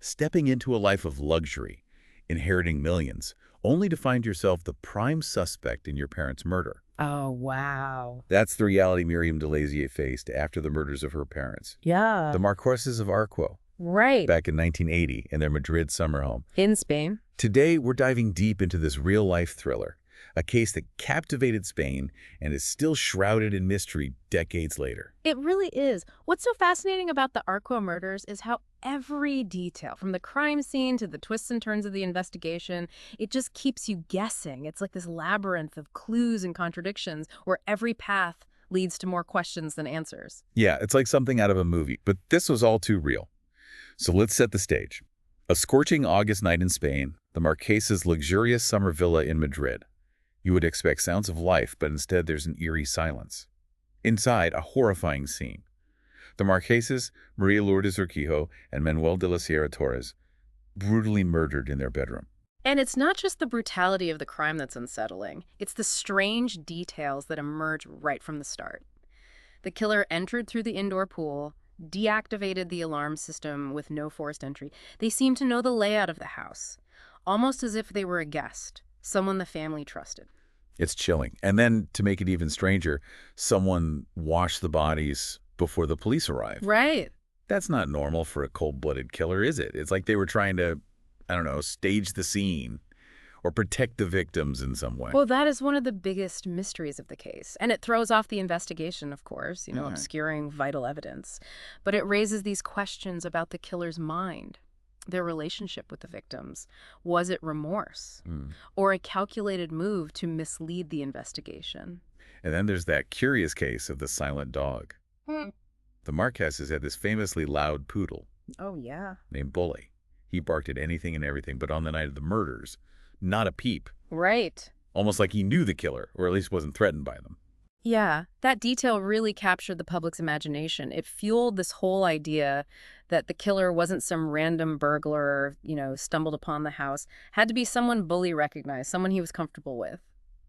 stepping into a life of luxury, inheriting millions, only to find yourself the prime suspect in your parents' murder. Oh, wow. That's the reality Miriam de Lazier faced after the murders of her parents, Yeah. the Marqueses of Arquo, Right. back in 1980 in their Madrid summer home. In Spain. Today, we're diving deep into this real-life thriller, a case that captivated Spain and is still shrouded in mystery decades later. It really is. What's so fascinating about the Arquo murders is how every detail, from the crime scene to the twists and turns of the investigation, it just keeps you guessing. It's like this labyrinth of clues and contradictions where every path leads to more questions than answers. Yeah, it's like something out of a movie, but this was all too real. So let's set the stage. A scorching August night in Spain, the Marqueses' luxurious summer villa in Madrid. You would expect sounds of life, but instead there's an eerie silence. Inside, a horrifying scene. The Marqueses, Maria Lourdes Urquijo and Manuel de la Sierra Torres, brutally murdered in their bedroom. And it's not just the brutality of the crime that's unsettling. It's the strange details that emerge right from the start. The killer entered through the indoor pool, deactivated the alarm system with no forced entry. They seemed to know the layout of the house, almost as if they were a guest, someone the family trusted. It's chilling. And then, to make it even stranger, someone washed the bodies before the police arrived. Right. That's not normal for a cold-blooded killer, is it? It's like they were trying to, I don't know, stage the scene or protect the victims in some way. Well, that is one of the biggest mysteries of the case. And it throws off the investigation, of course, obscuring vital evidence. But it raises these questions about the killer's mind, their relationship with the victims. Was it remorse or a calculated move to mislead the investigation? And then there's that curious case of the silent dog. The Marqueses had this famously loud poodle Oh, yeah. named Bully. He barked at anything and everything, but on the night of the murders, not a peep. Right. Almost like he knew the killer, or at least wasn't threatened by them. Yeah, that detail really captured the public's imagination. It fueled this whole idea that the killer wasn't some random burglar, stumbled upon the house. Had to be someone Bully recognized, someone he was comfortable with.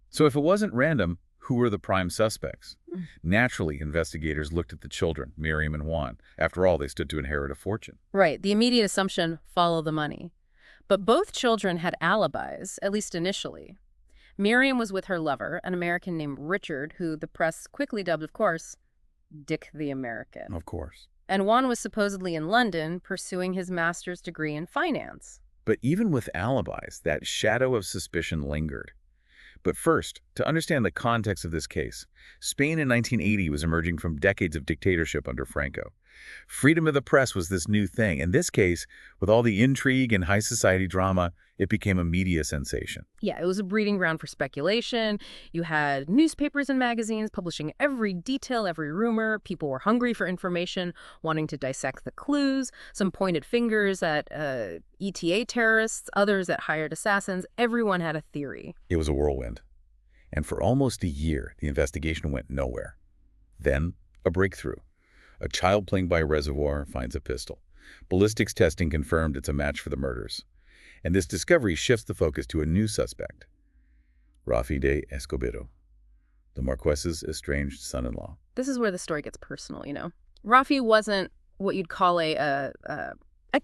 So if it wasn't random, who were the prime suspects? Naturally, investigators looked at the children, Miriam and Juan. After all, they stood to inherit a fortune. Right, the immediate assumption, follow the money. But both children had alibis, at least initially. Miriam was with her lover, an American named Richard, who the press quickly dubbed, of course, Dick the American. Of course. And Juan was supposedly in London pursuing his master's degree in finance. But even with alibis, that shadow of suspicion lingered. But first, to understand the context of this case, Spain in 1980 was emerging from decades of dictatorship under Franco. Freedom of the press was this new thing. In this case, with all the intrigue and high society drama, it became a media sensation. Yeah, it was a breeding ground for speculation. You had newspapers and magazines publishing every detail, every rumor. People were hungry for information, wanting to dissect the clues. Some pointed fingers at ETA terrorists, others at hired assassins. Everyone had a theory. It was a whirlwind. And for almost a year, the investigation went nowhere. Then, a breakthrough. A child playing by a reservoir finds a pistol. Ballistics testing confirmed it's a match for the murders. And this discovery shifts the focus to a new suspect, Rafi de Escobedo, the Marqueses' estranged son-in-law. This is where the story gets personal, Rafi wasn't what you'd call a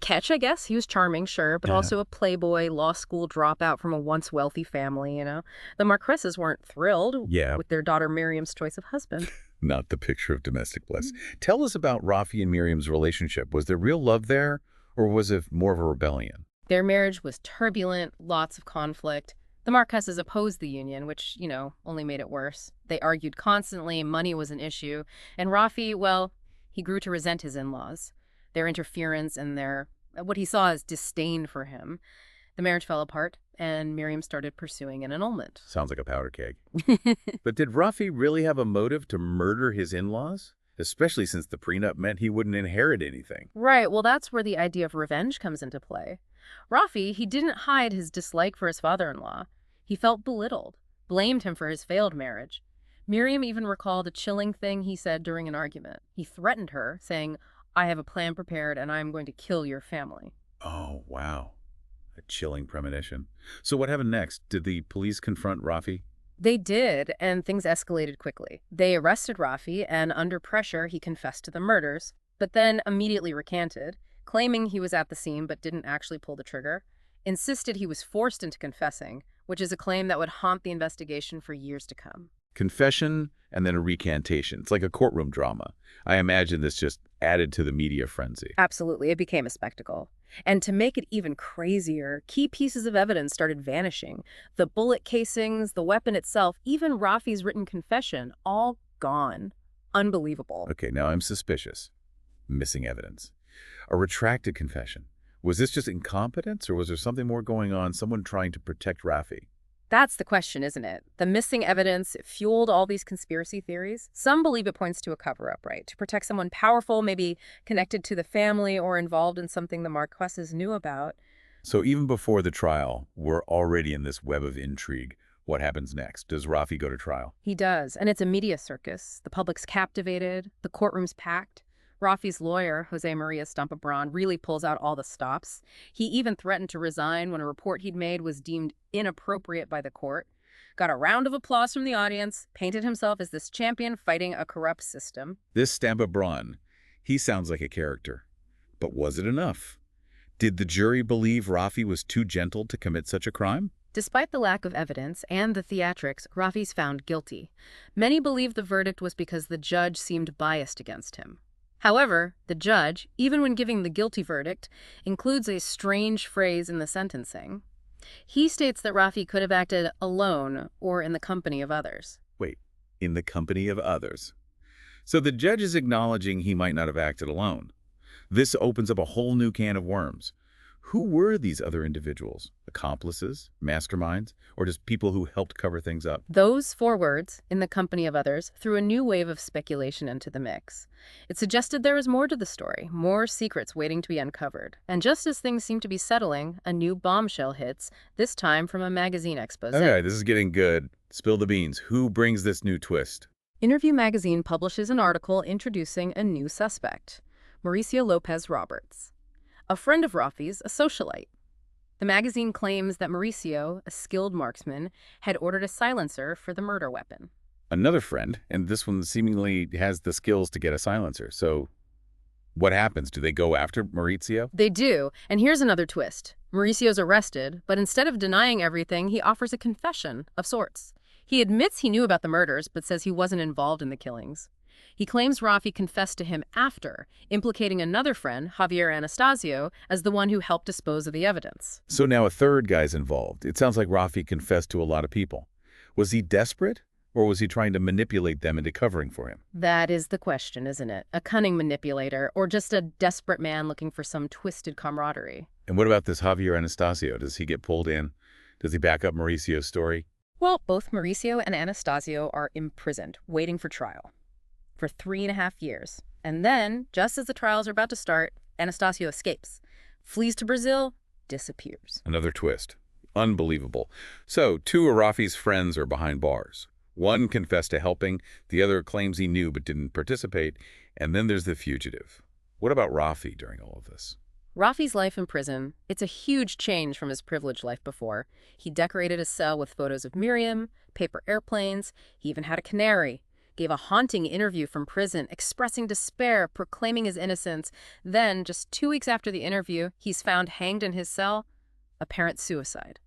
catch, I guess. He was charming, sure, but also a playboy, law school dropout from a once wealthy family, The Marqueses weren't thrilled with their daughter Miriam's choice of husband. Not the picture of domestic bliss. Tell us about Rafi and Miriam's relationship. Was there real love there, or was it more of a rebellion? Their marriage was turbulent, lots of conflict. The Marqueses opposed the union, which, only made it worse. They argued constantly, money was an issue. And Rafi, well, he grew to resent his in-laws, their interference and what he saw as disdain for him. The marriage fell apart, and Miriam started pursuing an annulment. Sounds like a powder keg. But did Rafi really have a motive to murder his in-laws? Especially since the prenup meant he wouldn't inherit anything. Right, well, that's where the idea of revenge comes into play. Rafi, he didn't hide his dislike for his father-in-law. He felt belittled, blamed him for his failed marriage. Miriam even recalled a chilling thing he said during an argument. He threatened her, saying, "I have a plan prepared and I'm going to kill your family." Oh, wow. A chilling premonition. So what happened next? Did the police confront Rafi? They did, and things escalated quickly. They arrested Rafi, and under pressure, he confessed to the murders, but then immediately recanted, claiming he was at the scene but didn't actually pull the trigger, insisted he was forced into confessing, which is a claim that would haunt the investigation for years to come. Confession and then a recantation. It's like a courtroom drama. I imagine this just added to the media frenzy. Absolutely, it became a spectacle. And to make it even crazier, key pieces of evidence started vanishing. The bullet casings, the weapon itself, even Rafi's written confession, all gone. Unbelievable. Okay, now I'm suspicious. Missing evidence. A retracted confession. Was this just incompetence, or was there something more going on, someone trying to protect Rafi? That's the question, isn't it? The missing evidence fueled all these conspiracy theories. Some believe it points to a cover-up, right? To protect someone powerful, maybe connected to the family or involved in something the Marquesas knew about. So even before the trial, we're already in this web of intrigue. What happens next? Does Rafi go to trial? He does, and it's a media circus. The public's captivated, the courtroom's packed. Rafi's lawyer, Jose Maria Stampabron, really pulls out all the stops. He even threatened to resign when a report he'd made was deemed inappropriate by the court. Got a round of applause from the audience, painted himself as this champion fighting a corrupt system. This Stampabron, he sounds like a character. But was it enough? Did the jury believe Rafi was too gentle to commit such a crime? Despite the lack of evidence and the theatrics, Rafi's found guilty. Many believe the verdict was because the judge seemed biased against him. However, the judge, even when giving the guilty verdict, includes a strange phrase in the sentencing. He states that Rafi could have acted alone or in the company of others. Wait, in the company of others. So the judge is acknowledging he might not have acted alone. This opens up a whole new can of worms. Who were these other individuals? Accomplices, masterminds, or just people who helped cover things up? Those four words, in the company of others, threw a new wave of speculation into the mix. It suggested there was more to the story, more secrets waiting to be uncovered. And just as things seem to be settling, a new bombshell hits, this time from a magazine expose. Okay, this is getting good. Spill the beans. Who brings this new twist? Interview magazine publishes an article introducing a new suspect, Mauricio Lopez Roberts. A friend of Rafi's, a socialite. The magazine claims that Mauricio, a skilled marksman, had ordered a silencer for the murder weapon. Another friend, and this one seemingly has the skills to get a silencer. So what happens? Do they go after Mauricio? They do, and here's another twist. Mauricio's arrested, but instead of denying everything, he offers a confession of sorts. He admits he knew about the murders, but says he wasn't involved in the killings. He claims Rafi confessed to him after, implicating another friend, Javier Anastasio, as the one who helped dispose of the evidence. So now a third guy's involved. It sounds like Rafi confessed to a lot of people. Was he desperate, or was he trying to manipulate them into covering for him? That is the question, isn't it? A cunning manipulator, or just a desperate man looking for some twisted camaraderie? And what about this Javier Anastasio? Does he get pulled in? Does he back up Mauricio's story? Well, both Mauricio and Anastasio are imprisoned, waiting for trial. For 3.5 years. And then, just as the trials are about to start, Anastasio escapes, flees to Brazil, disappears. Another twist. Unbelievable. So, two of Rafi's friends are behind bars. One confessed to helping, the other claims he knew but didn't participate, and then there's the fugitive. What about Rafi during all of this? Rafi's life in prison, it's a huge change from his privileged life before. He decorated his cell with photos of Miriam, paper airplanes, he even had a canary. Gave a haunting interview from prison, expressing despair, proclaiming his innocence. Then, just 2 weeks after the interview, he's found hanged in his cell, apparent suicide.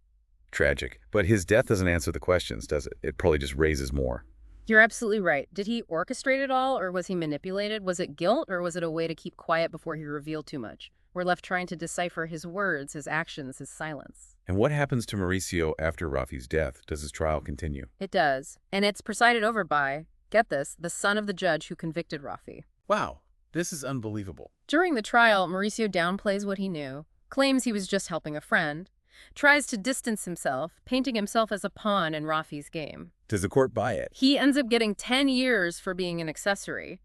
Tragic. But his death doesn't answer the questions, does it? It probably just raises more. You're absolutely right. Did he orchestrate it all, or was he manipulated? Was it guilt, or was it a way to keep quiet before he revealed too much? We're left trying to decipher his words, his actions, his silence. And what happens to Mauricio after Rafi's death? Does his trial continue? It does. And it's presided over by, get this, the son of the judge who convicted Rafi. Wow, this is unbelievable. During the trial, Mauricio downplays what he knew, claims he was just helping a friend, tries to distance himself, painting himself as a pawn in Rafi's game. Does the court buy it? He ends up getting 10 years for being an accessory.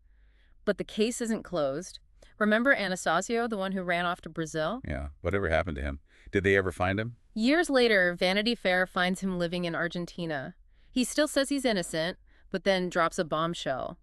But the case isn't closed. Remember Anastasio, the one who ran off to Brazil? Yeah, whatever happened to him? Did they ever find him? Years later, Vanity Fair finds him living in Argentina. He still says he's innocent, but then drops a bombshell.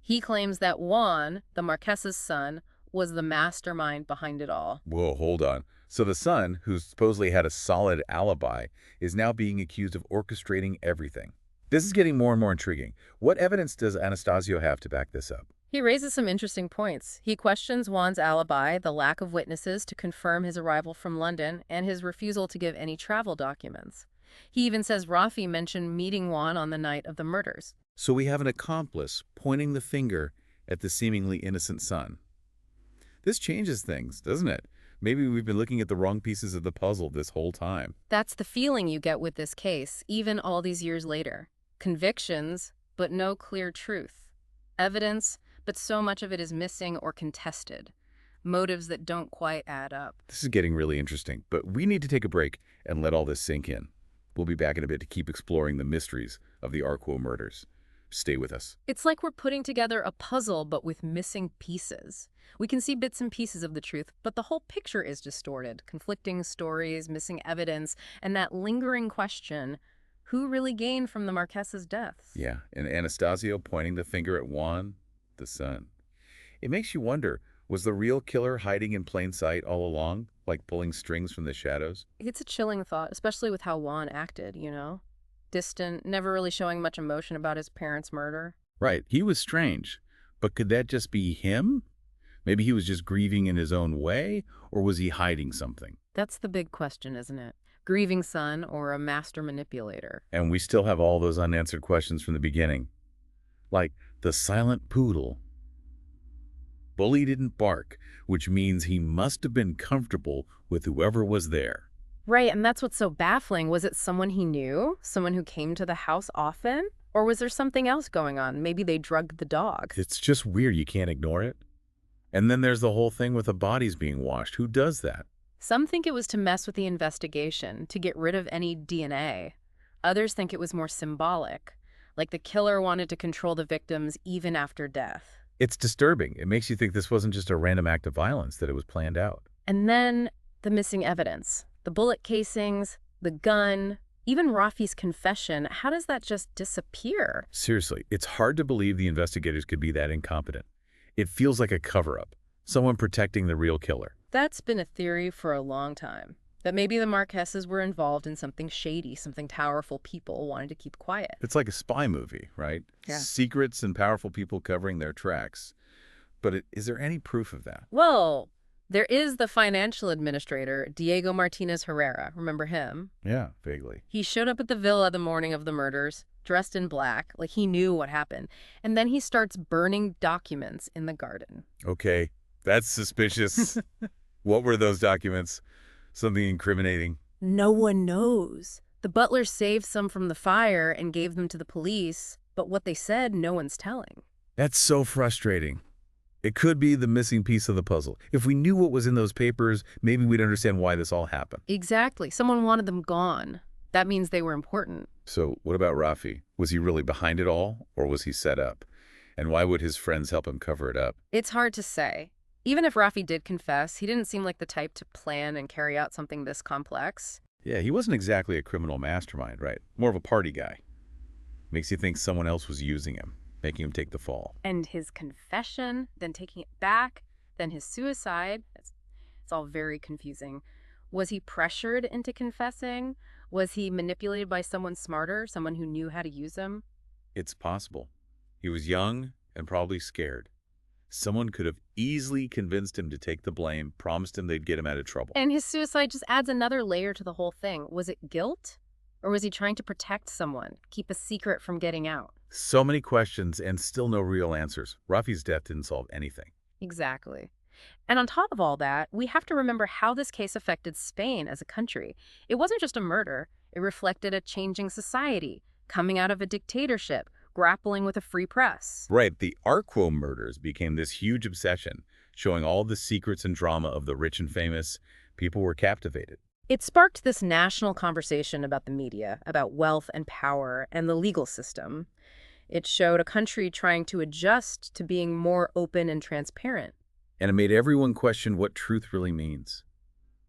He claims that Juan, the Marques's son, was the mastermind behind it all. Whoa, hold on. So the son, who supposedly had a solid alibi, is now being accused of orchestrating everything. This is getting more and more intriguing. What evidence does Anastasio have to back this up? He raises some interesting points. He questions Juan's alibi, the lack of witnesses to confirm his arrival from London, and his refusal to give any travel documents. He even says Rafi mentioned meeting Juan on the night of the murders. So we have an accomplice pointing the finger at the seemingly innocent son. This changes things, doesn't it? Maybe we've been looking at the wrong pieces of the puzzle this whole time. That's the feeling you get with this case, even all these years later. Convictions, but no clear truth. Evidence, but so much of it is missing or contested. Motives that don't quite add up. This is getting really interesting, but we need to take a break and let all this sink in. We'll be back in a bit to keep exploring the mysteries of the Arquo murders. Stay with us. It's like we're putting together a puzzle, but with missing pieces. We can see bits and pieces of the truth, but the whole picture is distorted. Conflicting stories, missing evidence, and that lingering question, who really gained from the Marquesas' deaths? Yeah, and Anastasio pointing the finger at Juan, the son. It makes you wonder, was the real killer hiding in plain sight all along, like pulling strings from the shadows? It's a chilling thought, especially with how Juan acted, you know? Distant, never really showing much emotion about his parents' murder. Right, he was strange, but could that just be him? Maybe he was just grieving in his own way, or was he hiding something? That's the big question, isn't it? Grieving son or a master manipulator? And we still have all those unanswered questions from the beginning. Like the silent poodle. Bully didn't bark, which means he must have been comfortable with whoever was there. Right, and that's what's so baffling. Was it someone he knew? Someone who came to the house often? Or was there something else going on? Maybe they drugged the dog. It's just weird, you can't ignore it. And then there's the whole thing with the bodies being washed. Who does that? Some think it was to mess with the investigation, to get rid of any DNA. Others think it was more symbolic, like the killer wanted to control the victims even after death. It's disturbing. It makes you think this wasn't just a random act of violence, that it was planned out. And then the missing evidence. The bullet casings, the gun, even Rafi's confession. How does that just disappear? Seriously, it's hard to believe the investigators could be that incompetent. It feels like a cover-up, someone protecting the real killer. That's been a theory for a long time, that maybe the Marquesas were involved in something shady, something powerful people wanted to keep quiet. It's like a spy movie, right? Yeah. Secrets and powerful people covering their tracks. But is there any proof of that? Well, there is the financial administrator, Diego Martinez Herrera. Remember him? Yeah, vaguely. He showed up at the villa the morning of the murders, dressed in black, like he knew what happened. And then he starts burning documents in the garden. Okay, that's suspicious. What were those documents? Something incriminating? No one knows. The butler saved some from the fire and gave them to the police, but what they said, no one's telling. That's so frustrating. It could be the missing piece of the puzzle. If we knew what was in those papers, maybe we'd understand why this all happened. Exactly. Someone wanted them gone. That means they were important. So what about Rafi? Was he really behind it all, or was he set up? And why would his friends help him cover it up? It's hard to say. Even if Rafi did confess, he didn't seem like the type to plan and carry out something this complex. Yeah, he wasn't exactly a criminal mastermind, right? More of a party guy. Makes you think someone else was using him, making him take the fall. And his confession, then taking it back, then his suicide, it's all very confusing. Was he pressured into confessing? Was he manipulated by someone smarter, someone who knew how to use him? It's possible. He was young and probably scared. Someone could have easily convinced him to take the blame, promised him they'd get him out of trouble. And his suicide just adds another layer to the whole thing. Was it guilt? Or was he trying to protect someone, keep a secret from getting out? So many questions and still no real answers. Rafi's death didn't solve anything. Exactly. And on top of all that, we have to remember how this case affected Spain as a country. It wasn't just a murder. It reflected a changing society, coming out of a dictatorship, grappling with a free press. Right, the Arquo murders became this huge obsession, showing all the secrets and drama of the rich and famous. People were captivated. It sparked this national conversation about the media, about wealth and power, and the legal system. It showed a country trying to adjust to being more open and transparent. And it made everyone question what truth really means.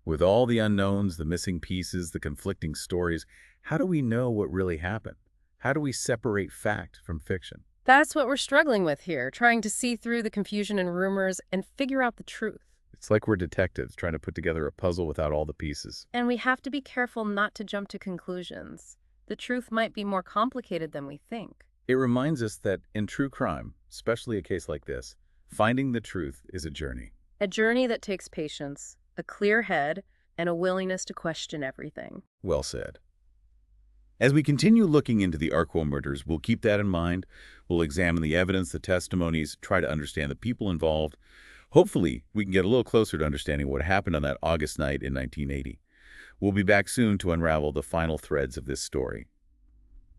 With all the unknowns, the missing pieces, the conflicting stories, how do we know what really happened? How do we separate fact from fiction? That's what we're struggling with here, trying to see through the confusion and rumors and figure out the truth. It's like we're detectives trying to put together a puzzle without all the pieces. And we have to be careful not to jump to conclusions. The truth might be more complicated than we think. It reminds us that in true crime, especially a case like this. Finding the truth is a journey. A journey that takes patience, a clear head, and a willingness to question everything. Well said. As we continue looking into the Arkwell murders, we'll keep that in mind. We'll examine the evidence, the testimonies, try to understand the people involved. Hopefully, we can get a little closer to understanding what happened on that August night in 1980. We'll be back soon to unravel the final threads of this story.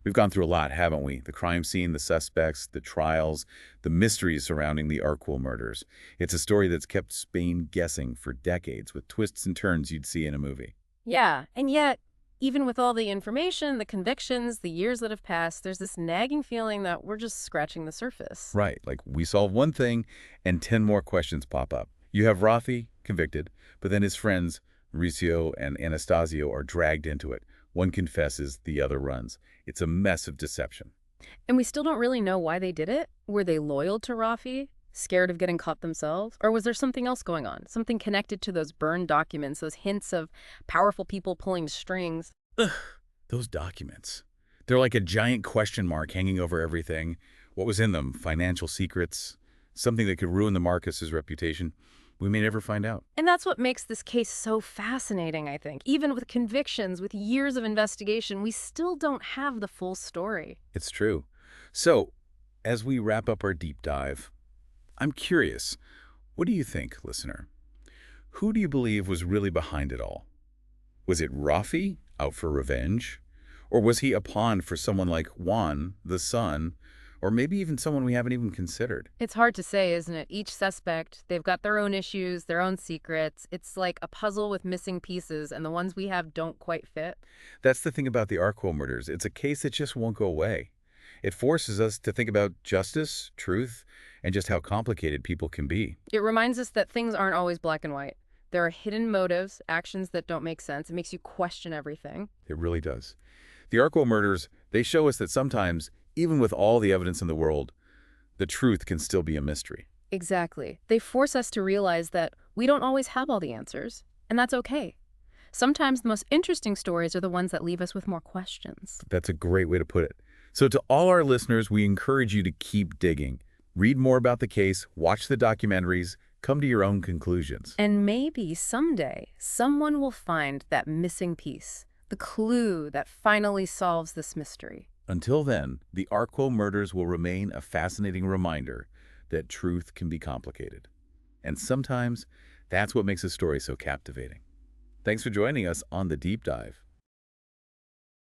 We've gone through a lot, haven't we? The crime scene, the suspects, the trials, the mysteries surrounding the Arkwell murders. It's a story that's kept Spain guessing for decades, with twists and turns you'd see in a movie. Yeah, and yet, even with all the information, the convictions, the years that have passed, there's this nagging feeling that we're just scratching the surface. Right, like we solve one thing and 10 more questions pop up. You have Rafi convicted, but then his friends, Mauricio and Anastasio, are dragged into it. One confesses, the other runs. It's a mess of deception. And we still don't really know why they did it. Were they loyal to Rafi? Scared of getting caught themselves? Or was there something else going on? Something connected to those burned documents, those hints of powerful people pulling strings? Ugh, those documents. They're like a giant question mark hanging over everything. What was in them? Financial secrets? Something that could ruin the Marcus's reputation? We may never find out. And that's what makes this case so fascinating, I think. Even with convictions, with years of investigation, we still don't have the full story. It's true. So, as we wrap up our deep dive, I'm curious, what do you think, listener? Who do you believe was really behind it all? Was it Rafi, out for revenge? Or was he a pawn for someone like Juan, the son, or maybe even someone we haven't even considered? It's hard to say, isn't it? Each suspect, they've got their own issues, their own secrets. It's like a puzzle with missing pieces, and the ones we have don't quite fit. That's the thing about the Arkwell murders. It's a case that just won't go away. It forces us to think about justice, truth, and just how complicated people can be. It reminds us that things aren't always black and white. There are hidden motives, actions that don't make sense. It makes you question everything. It really does. The Arkwell murders, they show us that sometimes, even with all the evidence in the world, the truth can still be a mystery. Exactly. They force us to realize that we don't always have all the answers, and that's okay. Sometimes the most interesting stories are the ones that leave us with more questions. That's a great way to put it. So to all our listeners, we encourage you to keep digging. Read more about the case, watch the documentaries, come to your own conclusions. And maybe someday, someone will find that missing piece, the clue that finally solves this mystery. Until then, the Arkwell murders will remain a fascinating reminder that truth can be complicated. And sometimes, that's what makes a story so captivating. Thanks for joining us on The Deep Dive.